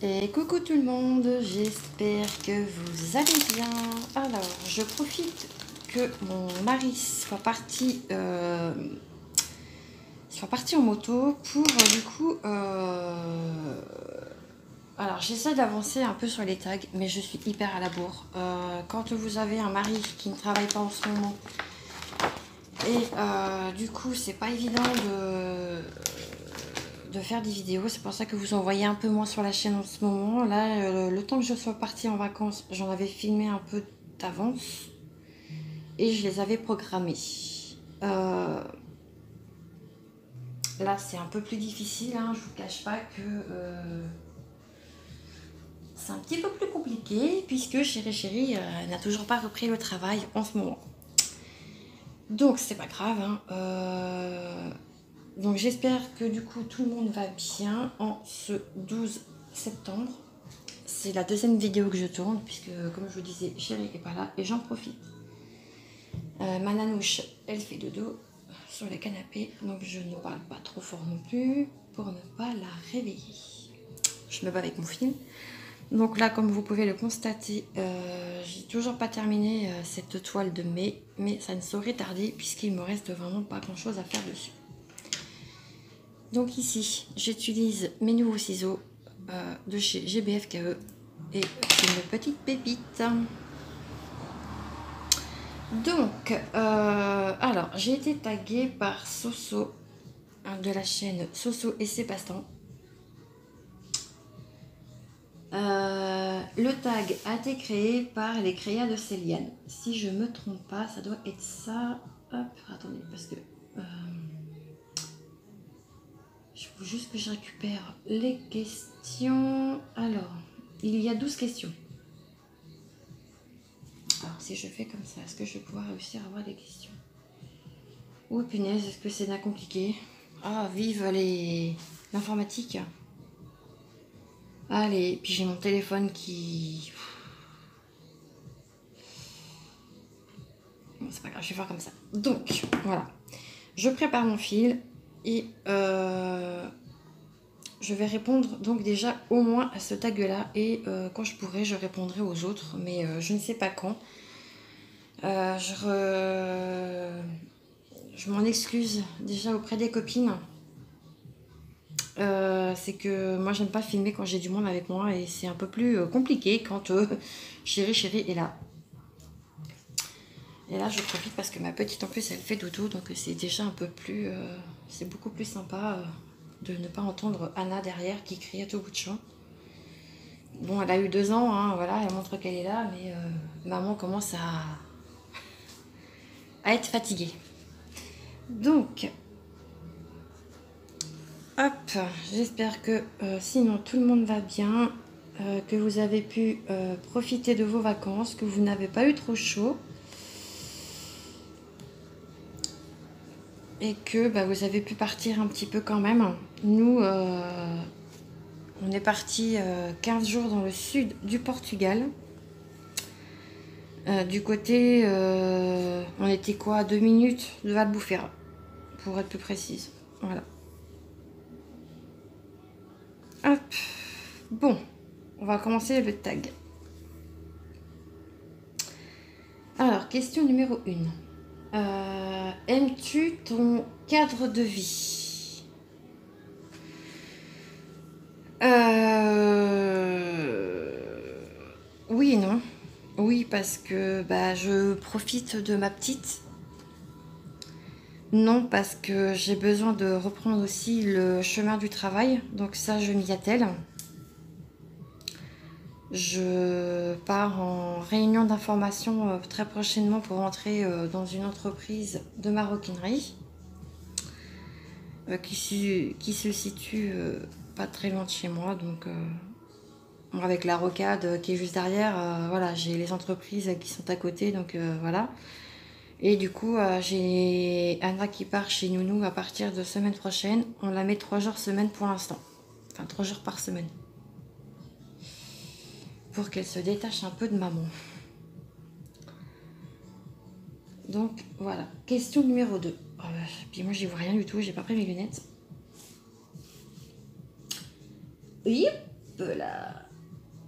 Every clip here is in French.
Et coucou tout le monde, j'espère que vous allez bien. Alors, je profite que mon mari soit parti en moto pour alors j'essaie d'avancer un peu sur les tags, mais je suis hyper à la bourre. Quand vous avez un mari qui ne travaille pas en ce moment, et du coup c'est pas évident de faire des vidéos, c'est pour ça que vous en voyez un peu moins sur la chaîne en ce moment. Là, le temps que je sois partie en vacances, j'en avais filmé un peu d'avance et je les avais programmés. Là, c'est un peu plus difficile, hein, je vous cache pas que c'est un petit peu plus compliqué puisque Chéri n'a toujours pas repris le travail en ce moment. Donc, c'est pas grave, hein. Donc j'espère que du coup tout le monde va bien en ce 12 septembre. C'est la deuxième vidéo que je tourne puisque comme je vous disais, Chéri n'est pas là et j'en profite. Ma nanouche, elle fait dodo sur le canapé, donc je ne parle pas trop fort non plus pour ne pas la réveiller. Je me bats avec mon film. Donc là, comme vous pouvez le constater, j'ai toujours pas terminé cette toile de mai, mais ça ne saurait tarder puisqu'il me reste vraiment pas grand chose à faire dessus. Donc ici, j'utilise mes nouveaux ciseaux de chez GBFKE et une petite pépite. Donc, alors, j'ai été taguée par Soso de la chaîne Soso et ses passe-temps. Le tag a été créé par les créas de Céliane. Si je me trompe pas, ça doit être ça. Hop, attendez, parce que... il faut juste que je récupère les questions. Alors, il y a 12 questions. Alors, si je fais comme ça, est-ce que je vais pouvoir réussir à avoir des questions? Oh punaise, est-ce que c'est bien compliqué? Ah, vive l'informatique. Allez, puis j'ai mon téléphone qui... Bon, c'est pas grave, je vais faire comme ça. Donc, voilà. Je prépare mon fil et je vais répondre donc déjà au moins à ce tag là et quand je pourrai je répondrai aux autres, mais je ne sais pas quand. Je m'en excuse déjà auprès des copines. C'est que moi j'aime pas filmer quand j'ai du monde avec moi et c'est un peu plus compliqué quand Chéri est là. Et là je profite parce que ma petite en plus elle fait dodo, donc c'est déjà un peu plus... c'est beaucoup plus sympa de ne pas entendre Anna derrière qui crie à tout bout de champ. Bon, elle a eu 2 ans, hein, voilà, elle montre qu'elle est là, mais maman commence à être fatiguée. Donc, hop, j'espère que sinon tout le monde va bien, que vous avez pu profiter de vos vacances, que vous n'avez pas eu trop chaud. Et que vous avez pu partir un petit peu quand même. Nous, on est parti 15 jours dans le sud du Portugal. Du côté, on était quoi, à 2 minutes de Albufeira, pour être plus précise. Voilà. Hop. Bon, on va commencer le tag. Alors, question numéro 1. Aimes-tu ton cadre de vie? Oui et non. Oui, parce que je profite de ma petite. Non, parce que j'ai besoin de reprendre aussi le chemin du travail. Donc ça, je m'y attelle. Je pars en réunion d'information très prochainement pour entrer dans une entreprise de maroquinerie qui se situe pas très loin de chez moi. Donc avec la rocade qui est juste derrière, voilà, j'ai les entreprises qui sont à côté. Donc voilà. Et du coup, j'ai Anna qui part chez Nounou à partir de semaine prochaine. On la met 3 jours semaine pour l'instant. Enfin, 3 jours par semaine. Pour qu'elle se détache un peu de maman. Donc, voilà. Question numéro 2. Puis moi, j'y vois rien du tout. J'ai pas pris mes lunettes. Oui. là.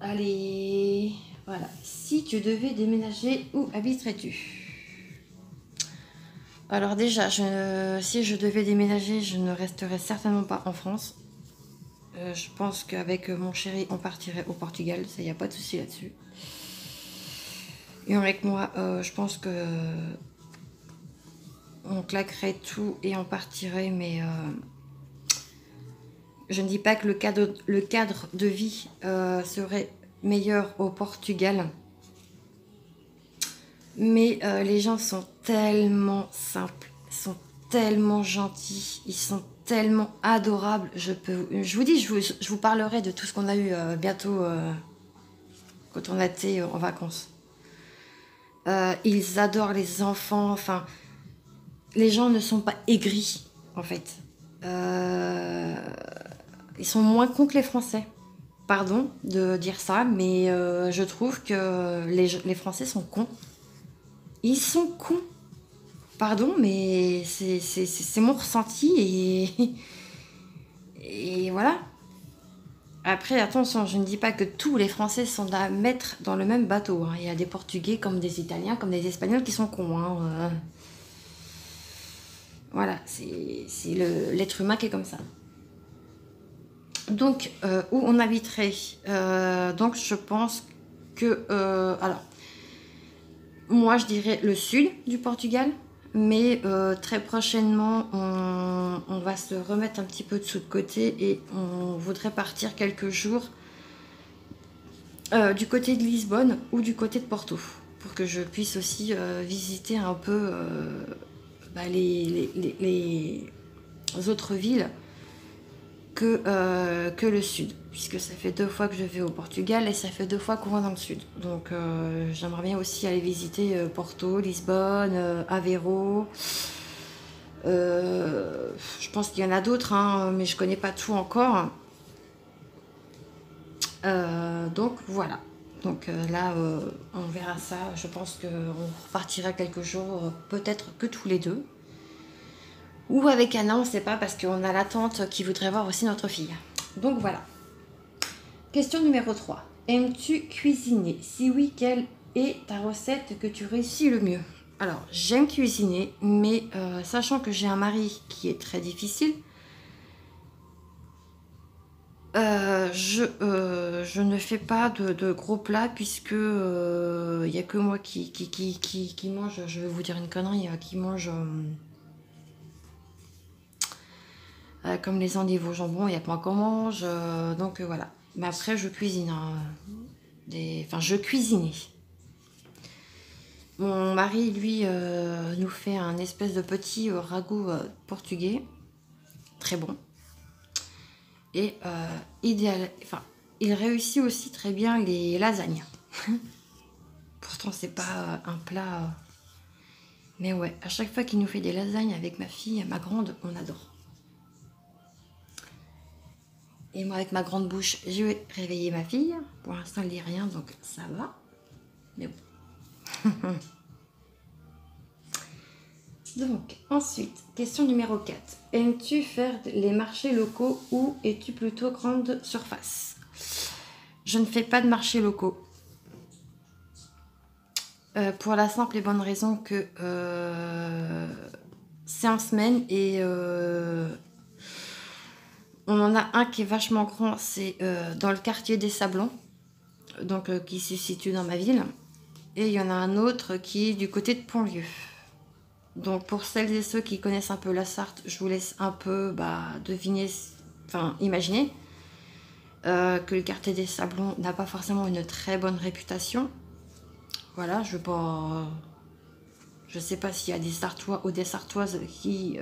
Allez, voilà. Si tu devais déménager, où habiterais-tu? Alors déjà, si je devais déménager, je ne resterais certainement pas en France. Je pense qu'avec mon chéri, on partirait au Portugal. Ça, il n'y a pas de souci là-dessus. Et avec moi, je pense que on claquerait tout et on partirait, mais je ne dis pas que le cadre de vie serait meilleur au Portugal, mais les gens sont tellement simples, sont tellement gentils, ils sont tellement adorables. Je vous dis, je vous parlerai de tout ce qu'on a eu bientôt quand on a été en vacances. Ils adorent les enfants, enfin, les gens ne sont pas aigris en fait. Ils sont moins cons que les Français. Pardon de dire ça, mais je trouve que les Français sont cons. Ils sont cons. Pardon, mais c'est mon ressenti et voilà. Après, attention, je ne dis pas que tous les Français sont à mettre dans le même bateau. Hein. Il y a des Portugais comme des Italiens, comme des Espagnols qui sont cons. Hein. Voilà, c'est l'être humain qui est comme ça. Donc, où on habiterait donc, je pense que... alors, moi, je dirais le sud du Portugal. Mais très prochainement, on va se remettre un petit peu de sous de côté et on voudrait partir quelques jours du côté de Lisbonne ou du côté de Porto pour que je puisse aussi visiter un peu les autres villes que le sud, puisque ça fait 2 fois que je vais au Portugal et ça fait 2 fois qu'on va dans le sud. Donc j'aimerais bien aussi aller visiter Porto, Lisbonne, Aveiro. Je pense qu'il y en a d'autres, hein, mais je connais pas tout encore. Donc voilà. Donc là, on verra ça. Je pense qu'on repartira quelques jours, peut-être que tous les deux. Ou avec Anna, on ne sait pas, parce qu'on a la tante qui voudrait voir aussi notre fille. Donc voilà. Question numéro 3. Aimes-tu cuisiner? Si oui, quelle est ta recette que tu réussis le mieux? Alors, j'aime cuisiner, mais sachant que j'ai un mari qui est très difficile, je ne fais pas de gros plats puisque il n'y a que moi qui mange, je vais vous dire une connerie, qui mange comme les endives au jambon, il n'y a que moi qui en mange, donc voilà. Mais après, je cuisine, hein, enfin, je cuisinais. Mon mari, lui, nous fait un espèce de petit ragoût portugais, très bon. Et idéal, enfin, il réussit aussi très bien les lasagnes. Pourtant, c'est pas un plat. Mais ouais, à chaque fois qu'il nous fait des lasagnes avec ma fille, ma grande, on adore. Et moi, avec ma grande bouche, je vais réveiller ma fille. Pour l'instant, elle dit rien, donc ça va. Mais bon. Donc, ensuite, question numéro 4. Aimes-tu faire les marchés locaux ou es-tu plutôt grande surface? Je ne fais pas de marchés locaux. Pour la simple et bonne raison que c'est en semaine et on en a un qui est vachement grand, c'est dans le quartier des Sablons, donc qui se situe dans ma ville. Et il y en a un autre qui est du côté de Pontlieu. Donc pour celles et ceux qui connaissent un peu la Sarthe, je vous laisse un peu deviner, enfin imaginer que le quartier des Sablons n'a pas forcément une très bonne réputation. Voilà, je sais pas s'il y a des Sartois ou des Sartoises qui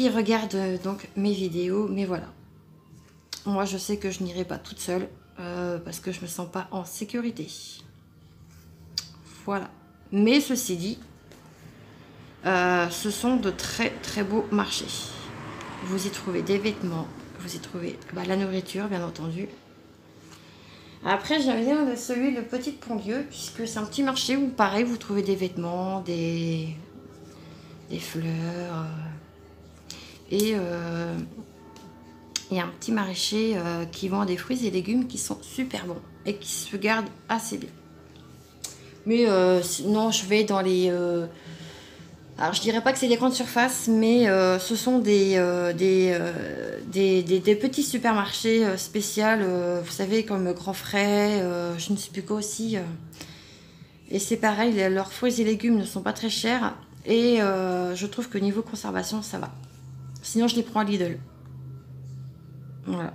regardent donc mes vidéos, mais voilà. Moi je sais que je n'irai pas toute seule parce que je me sens pas en sécurité. Voilà. Mais ceci dit, ce sont de très très beaux marchés. Vous y trouvez des vêtements, vous y trouvez la nourriture bien entendu. Après j'aime bien celui de Petite Pontlieu puisque c'est un petit marché où pareil vous trouvez des vêtements, des fleurs et Il y a un petit maraîcher qui vend des fruits et légumes qui sont super bons et qui se gardent assez bien. Mais sinon, je vais dans les... alors, je dirais pas que c'est des grandes surfaces, mais ce sont des petits supermarchés spéciaux, vous savez, comme Grand Frais, je ne sais plus quoi aussi. Et c'est pareil, leurs fruits et légumes ne sont pas très chers. Et je trouve que niveau conservation, ça va. Sinon, je les prends à Lidl. Voilà.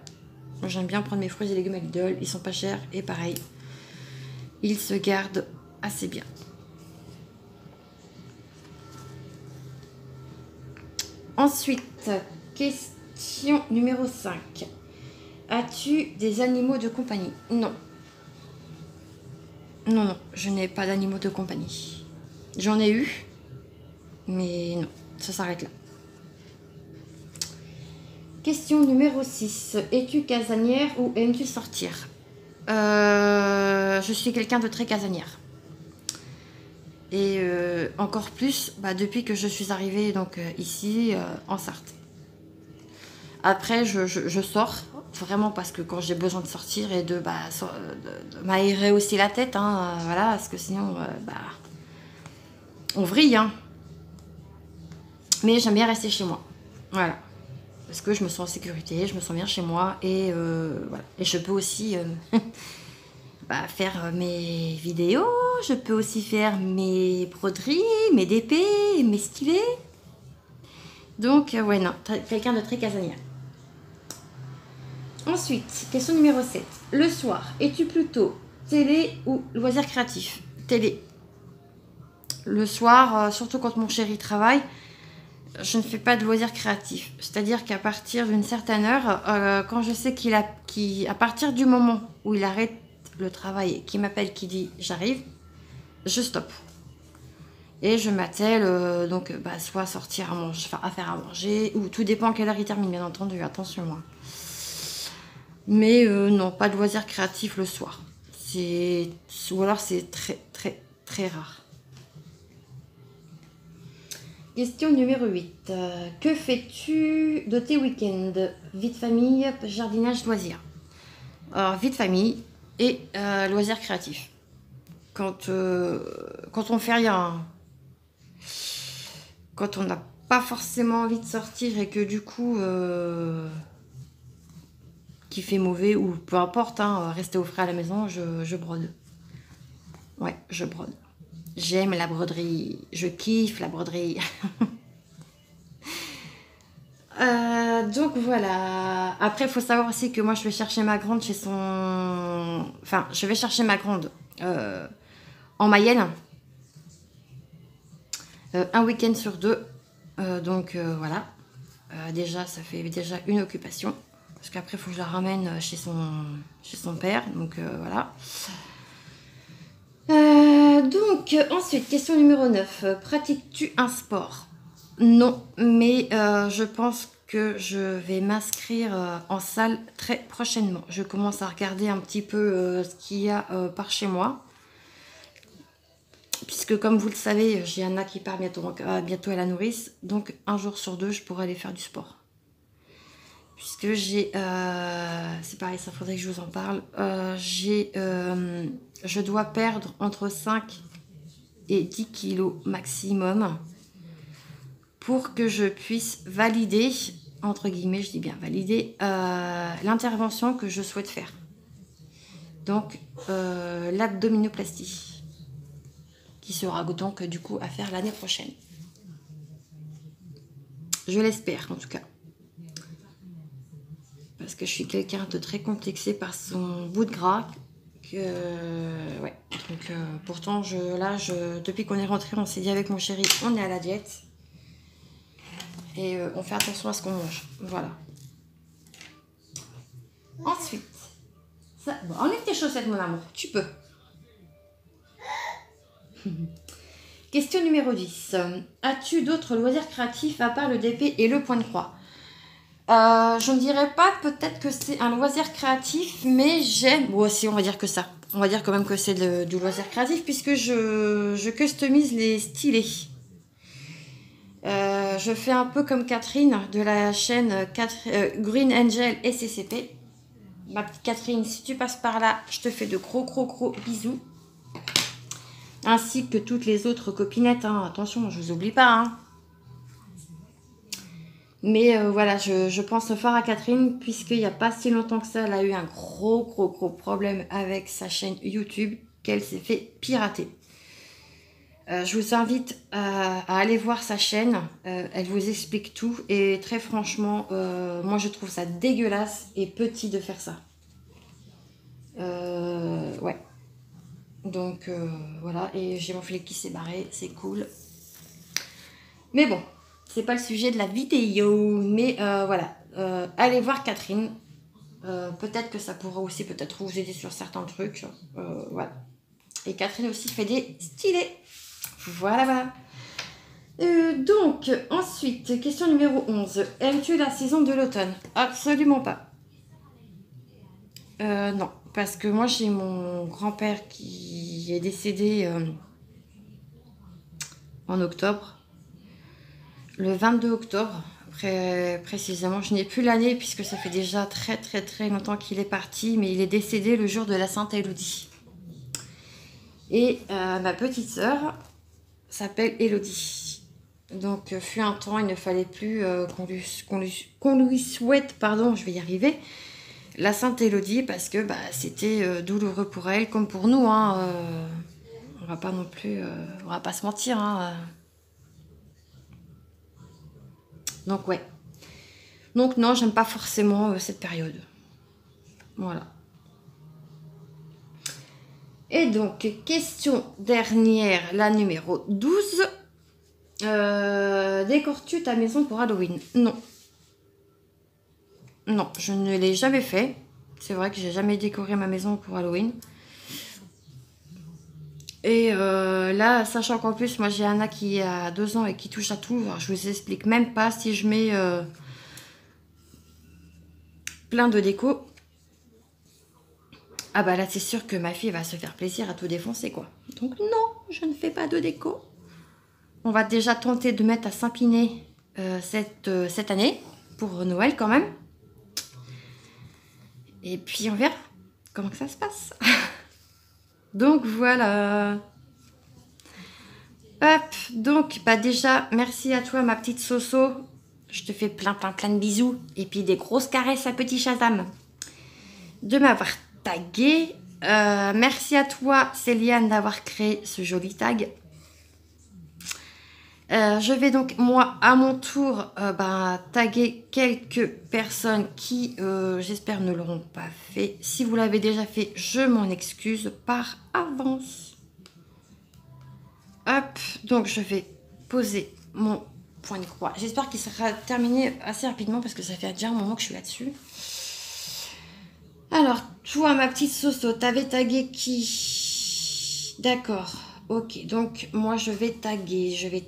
Moi, j'aime bien prendre mes fruits et légumes à Lidl. Ils sont pas chers et pareil, ils se gardent assez bien. Ensuite, question numéro 5. As-tu des animaux de compagnie? Non. Non, non, je n'ai pas d'animaux de compagnie. J'en ai eu, mais non, ça s'arrête là. Question numéro 6. Es-tu casanière ou aimes-tu sortir? Je suis quelqu'un de très casanière. Et encore plus depuis que je suis arrivée donc, ici en Sarthe. Après, je sors vraiment parce que quand j'ai besoin de sortir et de m'aérer aussi la tête, hein, voilà, parce que sinon, on vrille. Hein. Mais j'aime bien rester chez moi. Voilà. Parce que je me sens en sécurité, je me sens bien chez moi et voilà. Et je peux aussi faire mes vidéos, je peux aussi faire mes broderies, mes DP, mes stylés. Donc, ouais, non, quelqu'un de très casanière. Ensuite, question numéro 7. Le soir, es-tu plutôt télé ou loisirs créatifs? Télé. Le soir, surtout quand mon chéri travaille, je ne fais pas de loisirs créatifs. C'est-à-dire qu'à partir d'une certaine heure, quand je sais à partir du moment où il arrête le travail et qu'il m'appelle, qui dit j'arrive, je stoppe. Et je m'attelle soit à sortir à faire à manger, ou tout dépend à quelle heure il termine, bien entendu, attention moi. Mais non, pas de loisirs créatifs le soir. Ou alors c'est très très très rare. Question numéro 8. Que fais-tu de tes week-ends? Vie de famille, jardinage, loisirs. Alors, vie de famille et loisirs créatifs. Quand on fait rien, quand on n'a pas forcément envie de sortir et que du coup... qu'il fait mauvais ou peu importe, hein, rester au frais à la maison, je brode. Ouais, je brode. J'aime la broderie, je kiffe la broderie. Donc voilà. Après, il faut savoir aussi que moi, je vais chercher ma grande chez son... Enfin, je vais chercher ma grande en Mayenne. Un week-end sur 2. Donc voilà. Déjà, ça fait déjà une occupation. Parce qu'après, il faut que je la ramène chez son père. Donc, voilà. Donc, ensuite, question numéro 9. Pratiques-tu un sport? Non, mais je pense que je vais m'inscrire en salle très prochainement. Je commence à regarder un petit peu ce qu'il y a par chez moi. Puisque, comme vous le savez, j'ai Anna qui part bientôt à la nourrice. Donc, un jour sur 2, je pourrai aller faire du sport. Puisque j'ai, c'est pareil, ça faudrait que je vous en parle, je dois perdre entre 5 et 10 kilos maximum pour que je puisse valider, entre guillemets, je dis bien valider, l'intervention que je souhaite faire. Donc, l'abdominoplastie, qui sera donc du coup à faire l'année prochaine. Je l'espère en tout cas. Parce que je suis quelqu'un de très complexé par son bout de gras. Ouais. Donc, pourtant, depuis qu'on est rentré, on s'est dit avec mon chéri, on est à la diète. Et on fait attention à ce qu'on mange. Voilà. Ensuite, enlève tes chaussettes, mon amour. Tu peux. Question numéro 10. As-tu d'autres loisirs créatifs à part le DP et le point de croix? Je ne dirais pas peut-être que c'est un loisir créatif, mais j'aime... Bon, si, on va dire que ça. On va dire quand même que c'est du loisir créatif, puisque je customise les stylés. Je fais un peu comme Catherine de la chaîne Green Angel et CCP. Ma petite Catherine, si tu passes par là, je te fais de gros bisous. Ainsi que toutes les autres copinettes. Hein. Attention, je vous oublie pas. Hein. Mais voilà, je pense fort à Catherine, puisqu'il n'y a pas si longtemps que ça, elle a eu un gros problème avec sa chaîne YouTube, qu'elle s'est fait pirater. Je vous invite à aller voir sa chaîne, elle vous explique tout, et très franchement, moi je trouve ça dégueulasse et petit de faire ça. Ouais. Donc voilà, et j'ai mon filet qui s'est barré, c'est cool. Mais bon, c'est pas le sujet de la vidéo, mais voilà, allez voir Catherine. Peut-être que ça pourra aussi peut-être vous aider sur certains trucs. Voilà. Et Catherine aussi fait des stylés. Voilà. Donc, ensuite, question numéro 11. Aimes-tu la saison de l'automne? Absolument pas. Non, parce que moi j'ai mon grand-père qui est décédé en octobre. Le 22 octobre, précisément. Je n'ai plus l'année puisque ça fait déjà très longtemps qu'il est parti, mais il est décédé le jour de la Sainte Élodie. Et ma petite sœur s'appelle Élodie. Donc, fut un temps, il ne fallait plus qu'on lui souhaite, pardon, je vais y arriver, la Sainte Élodie, parce que c'était douloureux pour elle, comme pour nous. Hein, on va pas non plus, on va pas se mentir. Hein, Donc, ouais. Donc, non, j'aime pas forcément cette période. Voilà. Et donc, question dernière, la numéro 12. Décores-tu ta maison pour Halloween? Non. Non, je ne l'ai jamais fait. C'est vrai que j'ai jamais décoré ma maison pour Halloween. Et là, sachant qu'en plus, moi j'ai Anna qui a 2 ans et qui touche à tout. Alors, je vous explique même pas si je mets plein de déco. Ah bah là, c'est sûr que ma fille va se faire plaisir à tout défoncer, quoi. Donc non, je ne fais pas de déco. On va déjà tenter de mettre à Saint-Pinet cette année, pour Noël quand même. Et puis on verra comment que ça se passe. Donc voilà. Hop, donc déjà, merci à toi ma petite Soso. Je te fais plein de bisous. Et puis des grosses caresses à petit Shazam. De m'avoir tagué. Merci à toi Céliane d'avoir créé ce joli tag. Je vais donc, moi, à mon tour, taguer quelques personnes qui, j'espère, ne l'auront pas fait. Si vous l'avez déjà fait, je m'en excuse par avance. Hop, donc je vais poser mon point de croix. J'espère qu'il sera terminé assez rapidement parce que ça fait déjà un moment que je suis là-dessus. Alors, toi, ma petite Soso, t'avais tagué qui? D'accord. Ok, donc moi je vais taguer, je vais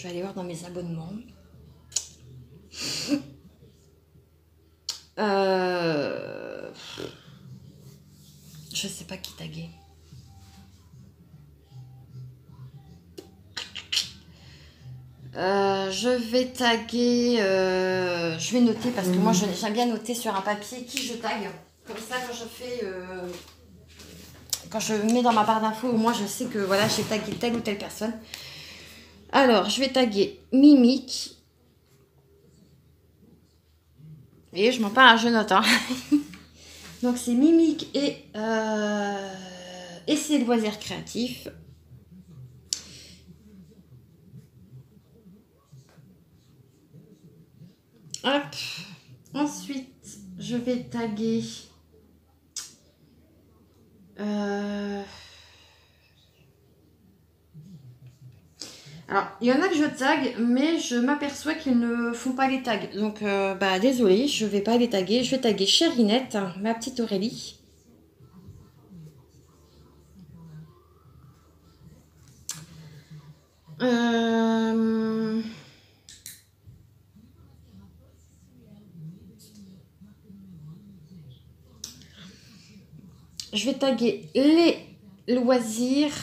aller voir dans mes abonnements. Je sais pas qui taguer. Je vais taguer, je vais noter parce que moi j'aime bien noter sur un papier qui je tague. Comme ça quand je fais... quand je mets dans ma barre d'infos, au moins je sais que voilà, j'ai tagué telle ou telle personne. Alors, je vais taguer Mimique. Et je m'en parle, je note. Hein. Donc, c'est Mimique et ses loisirs créatifs. Hop. Ensuite, je vais taguer... Alors, il y en a que je tag, mais je m'aperçois qu'ils ne font pas les tags. Donc, désolé, je vais pas les taguer. Je vais taguer Chérinette, ma petite Aurélie. Je vais taguer les loisirs.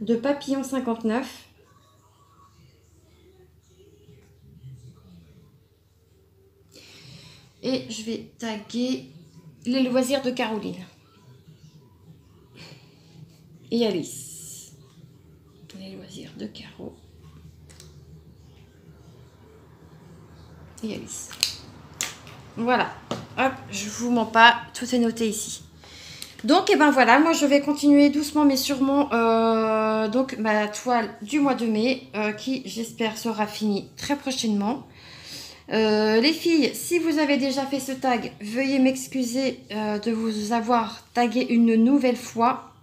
de Papillon 59. Et je vais taguer les loisirs de Caroline. Et Alice. Les loisirs de Caro. Et Alice. Voilà. Hop, je vous mens pas, tout est noté ici. Donc, et ben voilà, moi je vais continuer doucement mais sûrement donc ma toile du mois de mai qui j'espère sera finie très prochainement. Les filles, si vous avez déjà fait ce tag, veuillez m'excuser de vous avoir tagué une nouvelle fois.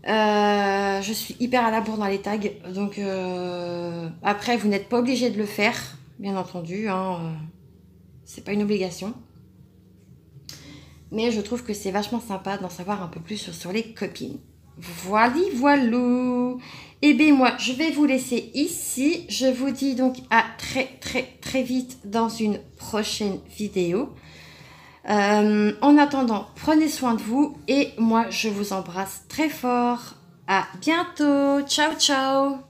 Je suis hyper à la bourre dans les tags, donc après vous n'êtes pas obligé de le faire, bien entendu, hein, c'est pas une obligation. Mais je trouve que c'est vachement sympa d'en savoir un peu plus sur les copines. Voilà, Et bien moi, je vais vous laisser ici. Je vous dis donc à très vite dans une prochaine vidéo. En attendant, prenez soin de vous. Et moi, je vous embrasse très fort. À bientôt. Ciao, ciao.